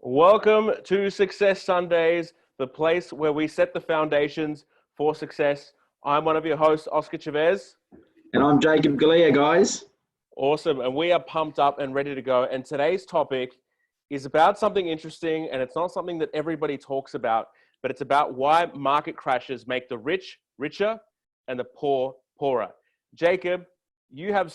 Welcome to Success Sundays, the place where we set the foundations for success. I'm one of your hosts, Oscar Chavez. And I'm Jacob Galea, guys. Awesome. And we are pumped up and ready to go. And today's topic is about something interesting, and it's not something that everybody talks about, but it's about why market crashes make the rich richer and the poor poorer. Jacob, you have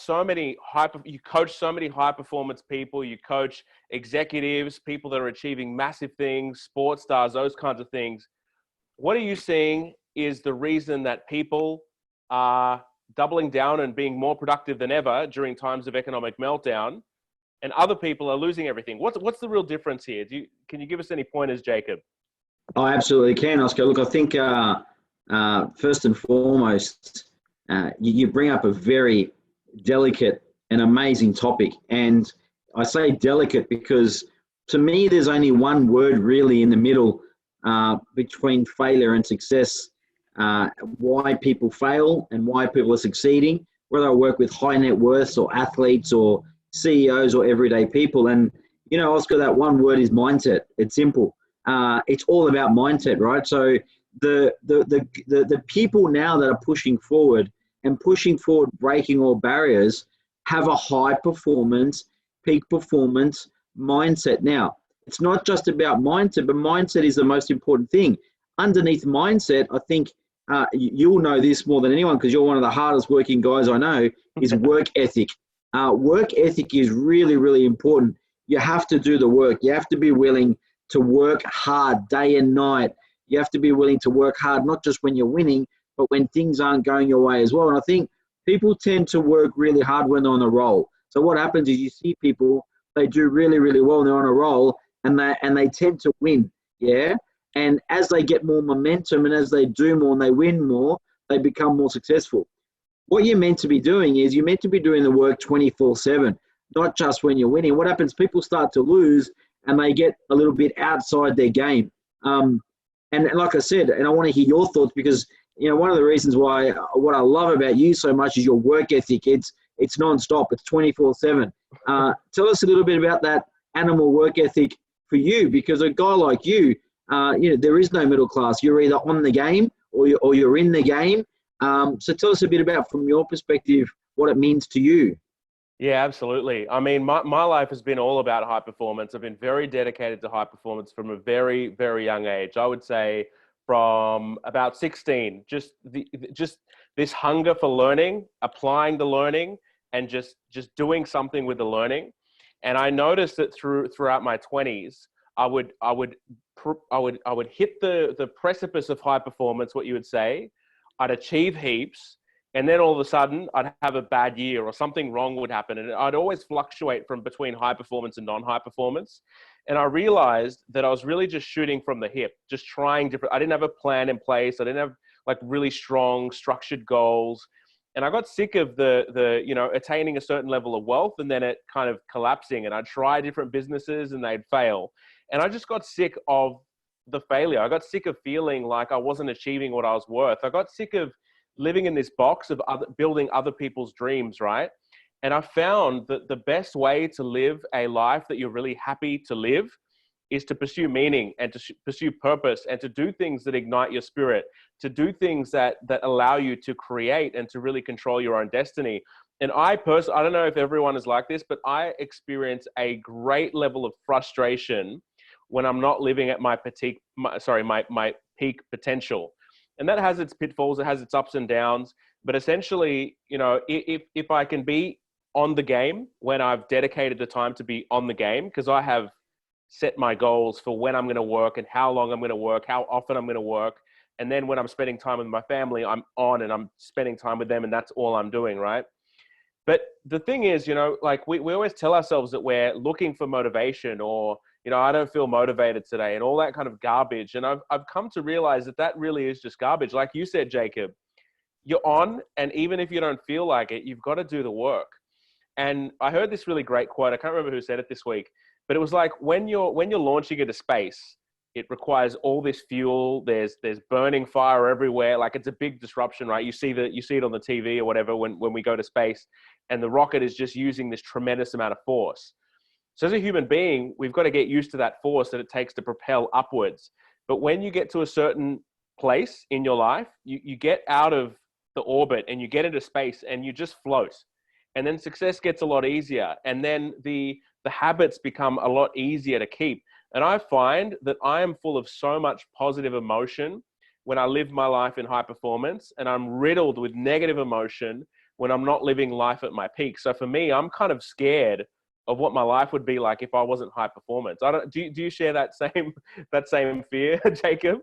you coach so many high performance people, you coach executives, people that are achieving massive things, sports stars, those kinds of things. What are you seeing is the reason that people are doubling down and being more productive than ever during times of economic meltdown, and other people are losing everything? What's the real difference here? Can you give us any pointers, Jacob? I absolutely can, Oscar. Look, I think first and foremost, you bring up a very delicate and amazing topic. And I say delicate because to me, there's only one word really in the middle between failure and success. Why people fail and why people are succeeding, whether I work with high net worths or athletes or CEOs or everyday people. And, you know, Oscar, that one word is mindset. It's simple. It's all about mindset, right? So the people now that are pushing forward, breaking all barriers, have a high performance, peak performance mindset. Now, it's not just about mindset, but mindset is the most important thing. Underneath mindset, I think you'll know this more than anyone because you're one of the hardest working guys I know, is work ethic. Work ethic is really, really important. You have to do the work. You have to be willing to work hard day and night. You have to be willing to work hard, not just when you're winning, but when things aren't going your way as well. And I think people tend to work really hard when they're on a roll. So what happens is you see people, they do really, really well, and they're on a roll, and they tend to win, yeah? And as they get more momentum and as they do more and they win more, they become more successful. What you're meant to be doing is you're meant to be doing the work 24/7, not just when you're winning. What happens, people start to lose and they get a little bit outside their game. And like I said, and I want to hear your thoughts because, you know, one of the reasons why what I love about you so much is your work ethic. It's nonstop. It's 24/7. Tell us a little bit about that animal work ethic for you, because a guy like you, you know, there is no middle class. You're either on the game or you're in the game. So tell us a bit about, from your perspective, what it means to you. Yeah, absolutely. I mean, my life has been all about high performance. I've been very dedicated to high performance from a very, very young age. I would say from about 16, just this hunger for learning, applying the learning, and just doing something with the learning. And I noticed that throughout my 20s, I would hit the precipice of high performance, what you would say. I'd achieve heaps, and then all of a sudden I'd have a bad year or something wrong would happen. And I'd always fluctuate from between high performance and non-high performance. And I realized that I was really just shooting from the hip, just trying different. I didn't have a plan in place. I didn't have like really strong structured goals. And I got sick of the you know, attaining a certain level of wealth and then it kind of collapsing. And I'd try different businesses and they'd fail. And I just got sick of the failure. I got sick of feeling like I wasn't achieving what I was worth. I got sick of living in this box of building other people's dreams, right? And I found that the best way to live a life that you're really happy to live is to pursue meaning and to pursue purpose and to do things that ignite your spirit, to do things that allow you to create and to really control your own destiny. And I don't know if everyone is like this, but I experience a great level of frustration when I'm not living at my peak potential. And that has its pitfalls, it has its ups and downs. But essentially, you know, if I can be on the game when I've dedicated the time to be on the game, because I have set my goals for when I'm going to work and how long I'm going to work, how often I'm going to work. And then when I'm spending time with my family, I'm on and I'm spending time with them, and that's all I'm doing, right? But the thing is, you know, like we always tell ourselves that we're looking for motivation, or, you know, I don't feel motivated today, and all that kind of garbage. And I've come to realize that really is just garbage. Like you said, Jacob, you're on, and even if you don't feel like it, you've got to do the work. And I heard this really great quote. I can't remember who said it this week, but it was like, when you're launching into space, it requires all this fuel. There's burning fire everywhere. Like, it's a big disruption, right? You see it on the TV or whatever when we go to space, and the rocket is just using this tremendous amount of force. So as a human being, we've got to get used to that force that it takes to propel upwards. But when you get to a certain place in your life, you get out of the orbit and you get into space and you just float. And then success gets a lot easier. And then the habits become a lot easier to keep. And I find that I am full of so much positive emotion when I live my life in high performance, and I'm riddled with negative emotion when I'm not living life at my peak. So for me, I'm kind of scared of what my life would be like if I wasn't high performance. Do you share that same fear, Jacob?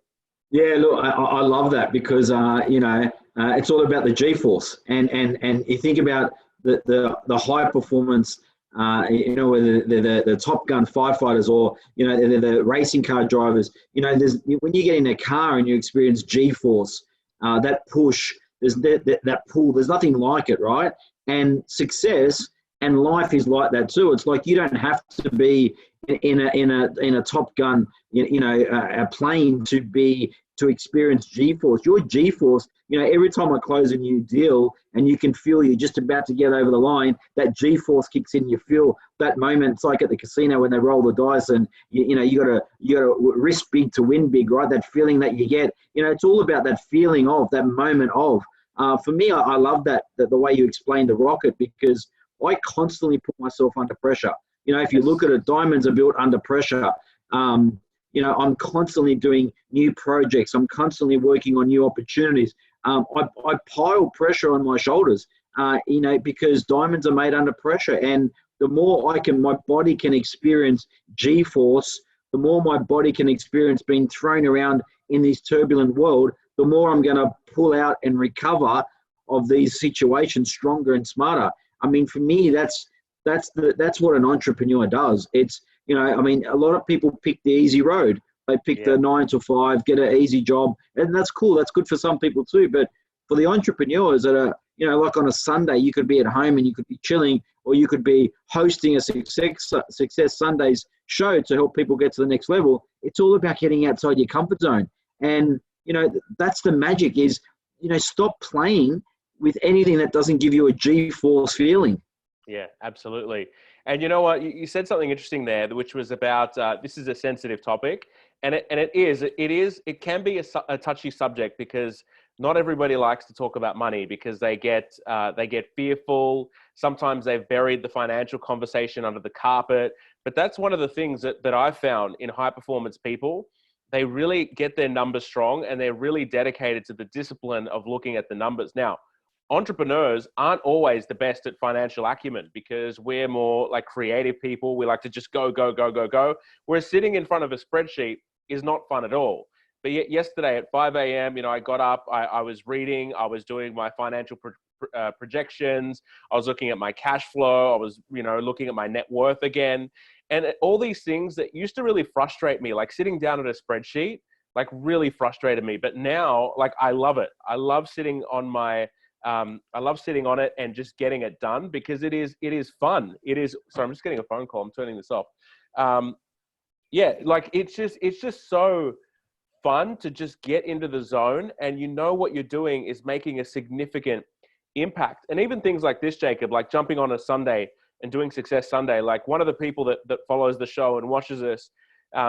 Yeah, look, I love that because it's all about the GForce, and you think about the high performance, whether they're the Top Gun firefighters or they're the racing car drivers. When you get in a car and you experience GForce, that push, there's that pull. There's nothing like it, right? And success and life is like that too. It's like you don't have to be in a Top Gun, a plane to experience GForce. Your GForce, every time I close a new deal and you can feel you're just about to get over the line, that GForce kicks in. You feel that moment. It's like at the casino when they roll the dice and you gotta risk big to win big, right? That feeling that you get. It's all about that feeling of that moment of. For me, I love that the way you explained the rocket, because I constantly put myself under pressure. If you look at it, diamonds are built under pressure. I'm constantly doing new projects. I'm constantly working on new opportunities. I pile pressure on my shoulders, because diamonds are made under pressure. And the more my body can experience G-force, the more my body can experience being thrown around in this turbulent world, the more I'm going to pull out and recover of these situations stronger and smarter. I mean, for me, that's what an entrepreneur does. It's, a lot of people pick the easy road. They pick the 9 to 5, get an easy job, and that's cool. That's good for some people too. But for the entrepreneurs that are, like on a Sunday, you could be at home and you could be chilling, or you could be hosting a Success Sundays show to help people get to the next level. It's all about getting outside your comfort zone. And, that's the magic is, stop playing with anything that doesn't give you a G-force feeling. Yeah, absolutely. And you know what? You said something interesting there, which was about this is a sensitive topic, and it can be a touchy subject because not everybody likes to talk about money because they get fearful. Sometimes they've buried the financial conversation under the carpet. But that's one of the things that I've found in high performance people. They really get their numbers strong, and they're really dedicated to the discipline of looking at the numbers. Now, entrepreneurs aren't always the best at financial acumen because we're more like creative people. We like to just go. Whereas sitting in front of a spreadsheet is not fun at all. But yet yesterday at 5 a.m., I got up, I was reading, I was doing my financial projections. I was looking at my cash flow. I was, looking at my net worth again. And all these things that used to really frustrate me, like sitting down at a spreadsheet, like really frustrated me. But now, like, I love it. I love sitting on it and just getting it done because it is fun. Sorry, I'm just getting a phone call. I'm turning this off. It's just so fun to just get into the zone, and what you're doing is making a significant impact. And even things like this, Jacob, like jumping on a Sunday and doing Success Sunday, like one of the people that follows the show and watches us,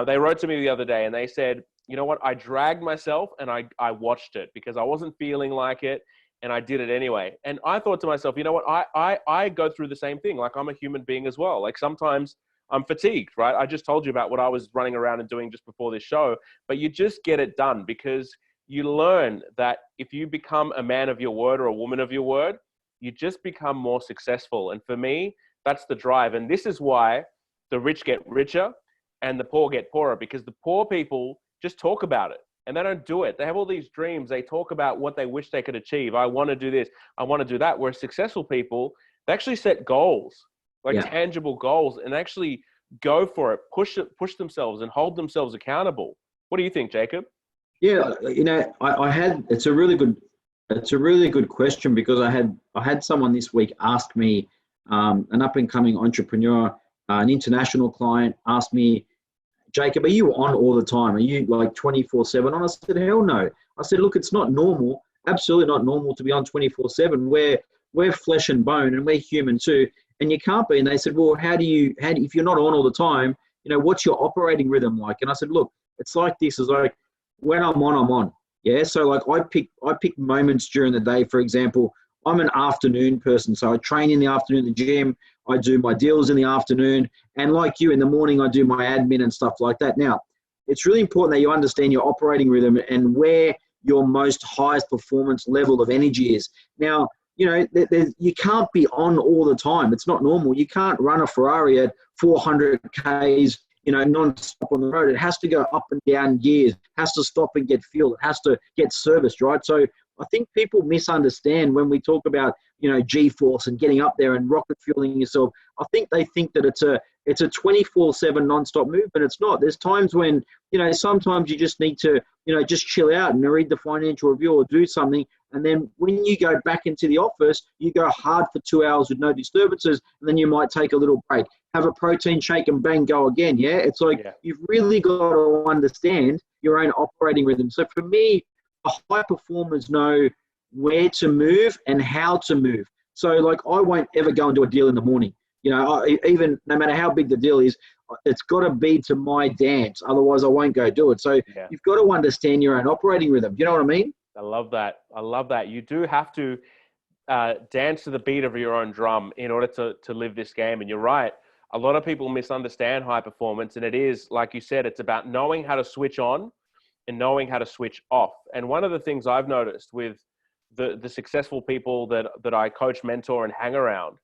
they wrote to me the other day and they said, you know what, I dragged myself and I watched it because I wasn't feeling like it. And I did it anyway. And I thought to myself, you know what? I go through the same thing. Like, I'm a human being as well. Like, sometimes I'm fatigued, right? I just told you about what I was running around and doing just before this show. But you just get it done because you learn that if you become a man of your word or a woman of your word, you just become more successful. And for me, that's the drive. And this is why the rich get richer and the poor get poorer, because the poor people just talk about it. And they don't do it. They have all these dreams. They talk about what they wish they could achieve. I want to do this. I want to do that. Whereas successful people, they actually set goals, like tangible goals, and actually go for it, push themselves and hold themselves accountable. What do you think, Jacob? Yeah, it's a really good question because I had someone this week ask me, an up and coming entrepreneur, an international client asked me, Jacob, are you on all the time? Are you like 24/7 on? I said, hell no. I said, look, it's not normal. Absolutely not normal to be on 24/7. We're flesh and bone and we're human too. and you can't be. And they said, well, if you're not on all the time, what's your operating rhythm like? And I said, look, it's like this. It's like when I'm on, I'm on. Yeah. So like I pick moments during the day. For example, I'm an afternoon person. So I train in the afternoon in the gym. I do my deals in the afternoon. And like you, in the morning, I do my admin and stuff like that. Now, it's really important that you understand your operating rhythm and where your most highest performance level of energy is. Now, you can't be on all the time. It's not normal. You can't run a Ferrari at 400 Ks, non-stop on the road. It has to go up and down gears, has to stop and get fuel, it has to get serviced, right? So I think people misunderstand when we talk about, GForce and getting up there and rocket fueling yourself. I think they think that it's a 24/7 non-stop movement. It's not. There's times when, sometimes you just need to, just chill out and read the financial review or do something. And then when you go back into the office, you go hard for 2 hours with no disturbances, and then you might take a little break, have a protein shake, and bang, go again. Yeah. It's like, You've really got to understand your own operating rhythm. So for me, high performers know where to move and how to move. So like, I won't ever go and do a deal in the morning. Even no matter how big the deal is, it's got to be to my dance. Otherwise, I won't go do it. So you've got to understand your own operating rhythm. Do you know what I mean? I love that. You do have to dance to the beat of your own drum in order to live this game. And you're right. A lot of people misunderstand high performance. And it is, like you said, it's about knowing how to switch on and knowing how to switch off. And one of the things I've noticed with the successful people that I coach, mentor, and hang around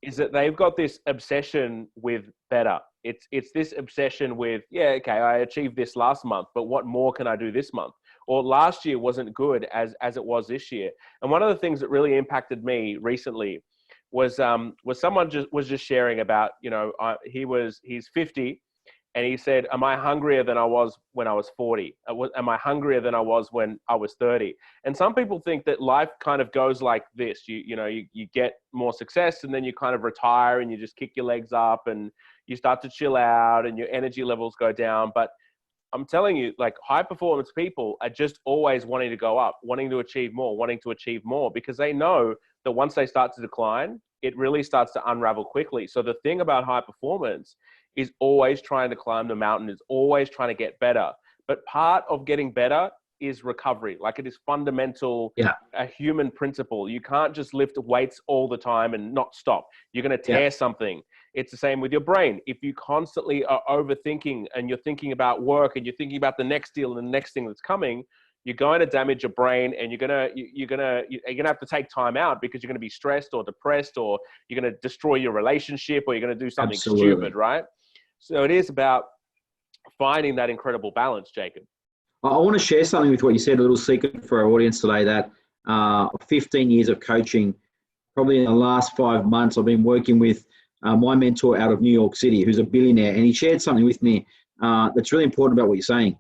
is that they've got this obsession with better. It's this obsession with, I achieved this last month, but what more can I do this month? Or last year wasn't good as it was this year. And one of the things that really impacted me recently was someone just sharing about, he's 50. And he said, am I hungrier than I was when I was 40? Am I hungrier than I was when I was 30? And some people think that life kind of goes like this. You get more success and then you kind of retire and you just kick your legs up and you start to chill out and your energy levels go down. But I'm telling you, like, high performance people are just always wanting to go up, wanting to achieve more because they know that once they start to decline, it really starts to unravel quickly. So the thing about high performance is always trying to climb the mountain, is always trying to get better. But part of getting better is recovery. Like, it is fundamental, a human principle. You can't just lift weights all the time and not stop. You're going to tear something. It's the same with your brain. If you constantly are overthinking and you're thinking about work and you're thinking about the next deal and the next thing that's coming, you're going to damage your brain, and you're gonna have to take time out because you're going to be stressed or depressed, or you're going to destroy your relationship, or you're going to do something stupid, right? So it is about finding that incredible balance, Jacob. I want to share something with what you said, a little secret for our audience today, that 15 years of coaching, probably in the last 5 months, I've been working with my mentor out of New York City, who's a billionaire, and he shared something with me that's really important about what you're saying.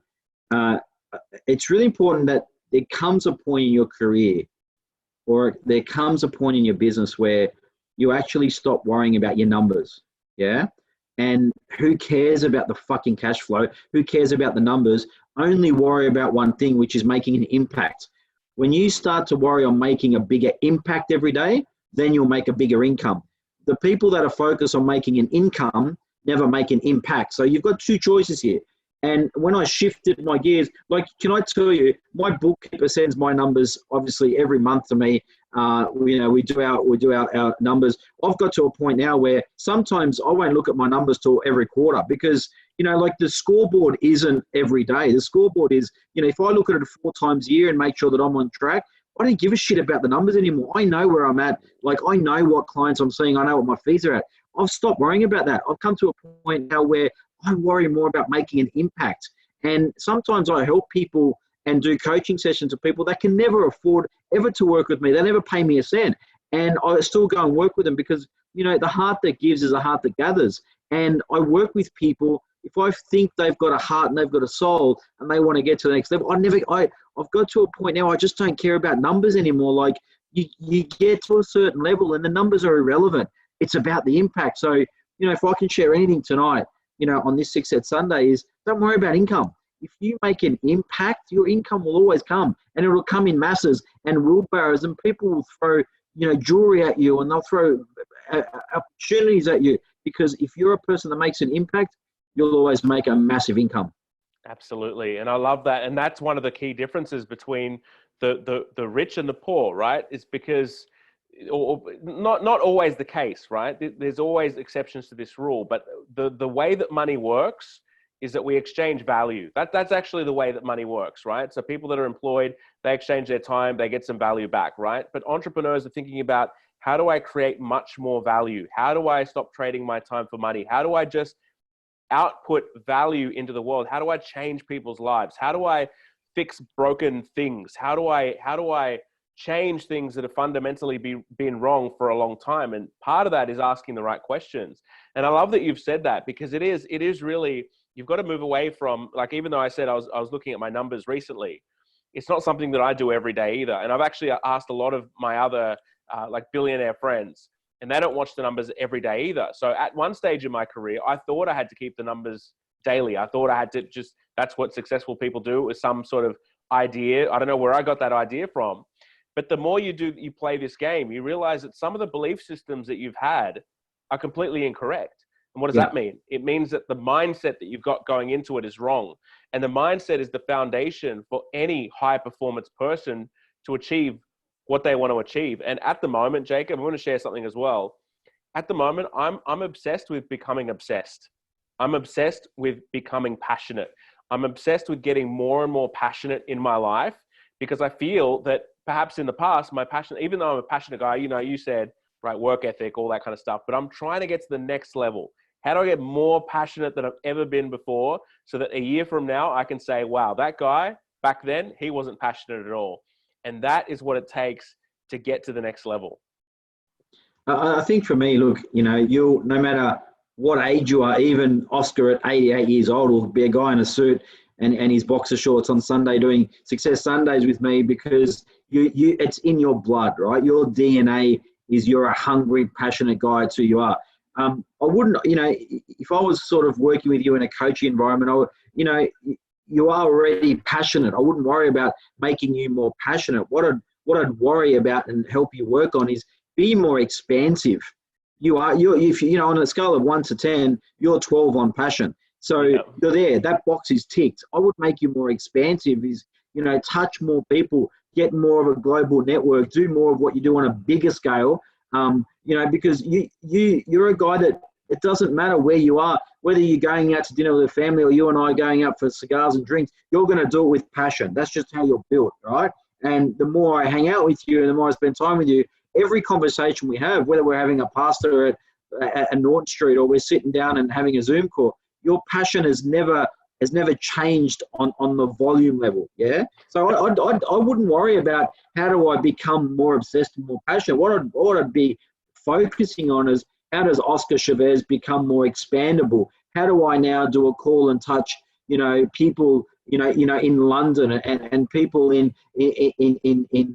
It's really important that there comes a point in your career, or there comes a point in your business where you actually stop worrying about your numbers, And who cares about the fucking cash flow? Who cares about the numbers? Only worry about one thing, which is making an impact. When you start to worry on making a bigger impact every day, then you'll make a bigger income. The people that are focused on making an income never make an impact. So you've got two choices here. And when I shifted my gears, like, can I tell you, my bookkeeper sends my numbers obviously every month to me. We do our numbers. I've got to a point now where sometimes I won't look at my numbers till every quarter because, like, the scoreboard isn't every day. The scoreboard is, if I look at it 4 times a year and make sure that I'm on track, I don't give a shit about the numbers anymore. I know where I'm at. Like, I know what clients I'm seeing. I know what my fees are at. I've stopped worrying about that. I've come to a point now where I worry more about making an impact. And sometimes I help people and do coaching sessions with people that can never afford ever to work with me. They never pay me a cent. And I still go and work with them because, the heart that gives is a heart that gathers. And I work with people. If I think they've got a heart and they've got a soul and they want to get to the next level, I've got to a point now, I just don't care about numbers anymore. Like, you get to a certain level and the numbers are irrelevant. It's about the impact. So, if I can share anything tonight, on this Success Sunday, is don't worry about income. If you make an impact, your income will always come, and it will come in masses and wheelbarrows, and people will throw, jewelry at you, and they'll throw opportunities at you, because if you're a person that makes an impact, you'll always make a massive income. Absolutely. And I love that. And that's one of the key differences between the rich and the poor, right? It's because, or not always the case, right? There's always exceptions to this rule, but the way that money works is that we exchange value. That's actually the way that money works, right? So people that are employed, they exchange their time, they get some value back, right? But entrepreneurs are thinking about, how do I create much more value? How do I stop trading my time for money? How do I just output value into the world? How do I change people's lives? How do I fix broken things? How do I change things that have fundamentally been wrong for a long time? And part of that is asking the right questions. And I love that you've said that, because it is really, you've got to move away from, like, even though I said I was looking at my numbers recently, it's not something that I do every day either. And I've actually asked a lot of my other like billionaire friends, and they don't watch the numbers every day either. So at one stage in my career, I thought I had to keep the numbers daily. I thought I had to just, that's what successful people do. It was some sort of idea. I don't know where I got that idea from. But the more you play this game, you realize that some of the belief systems that you've had are completely incorrect. And what does that mean? It means that the mindset that you've got going into it is wrong. And the mindset is the foundation for any high performance person to achieve what they want to achieve. And at the moment, Jacob, I want to share something as well. At the moment, I'm obsessed with becoming obsessed. I'm obsessed with becoming passionate. I'm obsessed with getting more and more passionate in my life, because I feel that perhaps in the past, my passion, even though I'm a passionate guy, you know, you said, right, work ethic, all that kind of stuff, but I'm trying to get to the next level. How do I get more passionate than I've ever been before, so that a year from now I can say, wow, that guy back then, he wasn't passionate at all. And that is what it takes to get to the next level. I think for me, look, you know, no matter what age you are, even Oscar at 88 years old will be a guy in a suit and his boxer shorts on Sunday doing Success Sundays with me, because it's in your blood, right? Your DNA is, you're a hungry, passionate guy. It's who you are. I wouldn't, you know, if I was sort of working with you in a coaching environment, you know, you are already passionate. I wouldn't worry about making you more passionate. What I'd worry about and help you work on is be more expansive. If you know, on a scale of 1 to 10, you're 12 on passion. So you're there. That box is ticked. I would make you more expansive. Is, you know, touch more people, get more of a global network, do more of what you do on a bigger scale. You know, because you're a guy that, it doesn't matter where you are, whether you're going out to dinner with a family or you and I going out for cigars and drinks, you're going to do it with passion. That's just how you're built, right? And the more I hang out with you and the more I spend time with you, every conversation we have, whether we're having a pasta at Norton Street or we're sitting down and having a Zoom call, your passion has never changed on the volume level. Yeah. So I wouldn't worry about how do I become more obsessed and more passionate. What I'd be focusing on is, how does Oscar Chavez become more expandable? How do I now do a call and touch, you know, people, you know, in London and people in you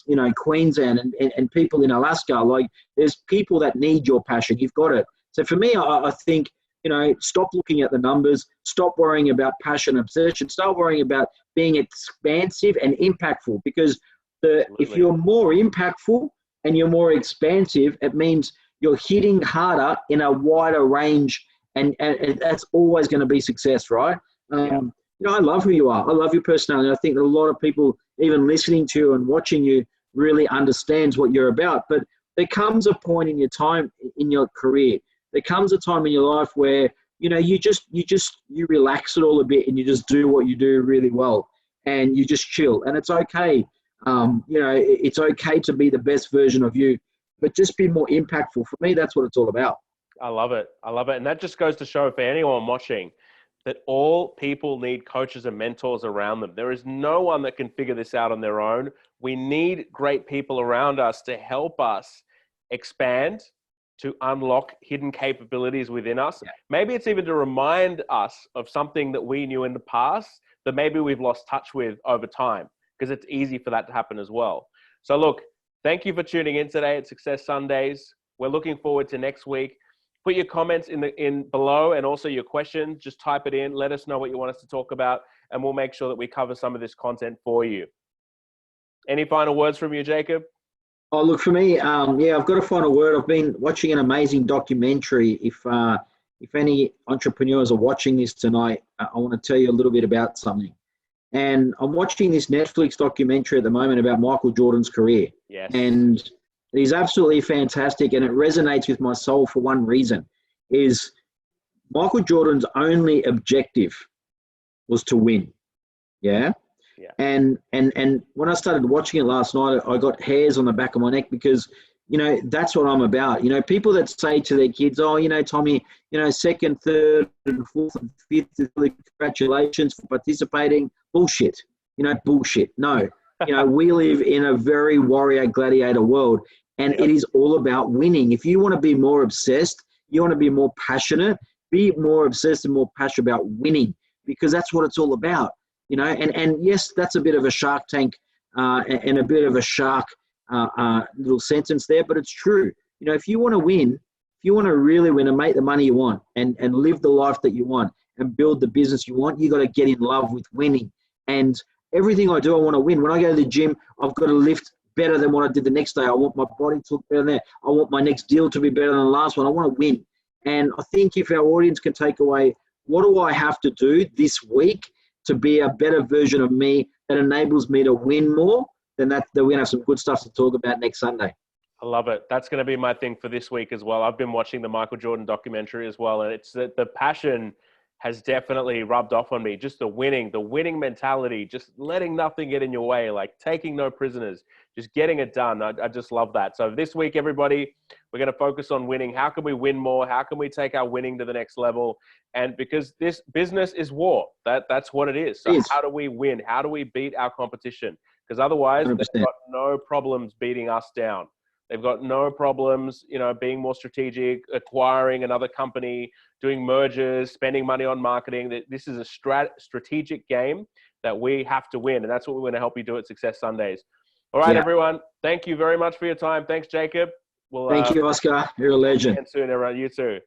know, Queensland and people in Alaska? Like, there's people that need your passion. You've got it. So for me, I think, you know, stop looking at the numbers, stop worrying about passion, obsession, start worrying about being expansive and impactful, because if you're more impactful and you're more expansive, it means you're hitting harder in a wider range, and that's always going to be success, right? You know, I love who you are. I love your personality. I think that a lot of people, even listening to you and watching you, really understands what you're about. But there comes a point in your time, in your career, there comes a time in your life where, you know, you relax it all a bit and you just do what you do really well, and you just chill, and it's okay. You know, it's okay to be the best version of you, but just be more impactful. For me, that's what it's all about. I love it. I love it. And that just goes to show, for anyone watching, that all people need coaches and mentors around them. There is no one that can figure this out on their own. We need great people around us to help us expand, to unlock hidden capabilities within us. Yeah. Maybe it's even to remind us of something that we knew in the past that maybe we've lost touch with over time, because it's easy for that to happen as well. So look, thank you for tuning in today at Success Sundays. We're looking forward to next week. Put your comments in below, and also your questions. Just type it in. Let us know what you want us to talk about, and we'll make sure that we cover some of this content for you. Any final words from you, Jacob? Oh, look, for me, yeah, I've got a final word. I've been watching an amazing documentary. If any entrepreneurs are watching this tonight, I want to tell you a little bit about something. And I'm watching this Netflix documentary at the moment about Michael Jordan's career. Yes. And he's absolutely fantastic, and it resonates with my soul for one reason, is Michael Jordan's only objective was to win. Yeah. Yeah. And when I started watching it last night, I got hairs on the back of my neck because, that's what I'm about. People that say to their kids, oh, Tommy, second, third, and fourth, and fifth, congratulations for participating. Bullshit. Bullshit. No. We live in a very warrior gladiator world, and Yep. it is all about winning. If you want to be more obsessed, you want to be more passionate, be more obsessed and more passionate about winning, because that's what it's all about. And yes, that's a bit of a Shark Tank and a bit of a shark little sentence there, but it's true. If you want to win, if you want to really win and make the money you want and live the life that you want and build the business you want, you got to get in love with winning. And everything I do, I want to win. When I go to the gym, I've got to lift better than what I did the next day. I want my body to look better than that. I want my next deal to be better than the last one. I want to win. And I think if our audience can take away, what do I have to do this week to be a better version of me that enables me to win more, then we're going to have some good stuff to talk about next Sunday. I love it. That's going to be my thing for this week as well. I've been watching the Michael Jordan documentary as well, and it's that the passion has definitely rubbed off on me. Just the winning mentality, just letting nothing get in your way, like taking no prisoners, just getting it done. I just love that. So this week, everybody, we're going to focus on winning. How can we win more? How can we take our winning to the next level? And because this business is war, that's what it is. So how do we win? How do we beat our competition? Because otherwise, 100%. they've got no problems beating us down. They've got no problems, being more strategic, acquiring another company, doing mergers, spending money on marketing. This is a strategic game that we have to win. And that's what we're going to help you do at Success Sundays. All right, everyone. Thank you very much for your time. Thanks, Jacob. Thank you, Oscar. You're a legend. And soon, everyone. You too.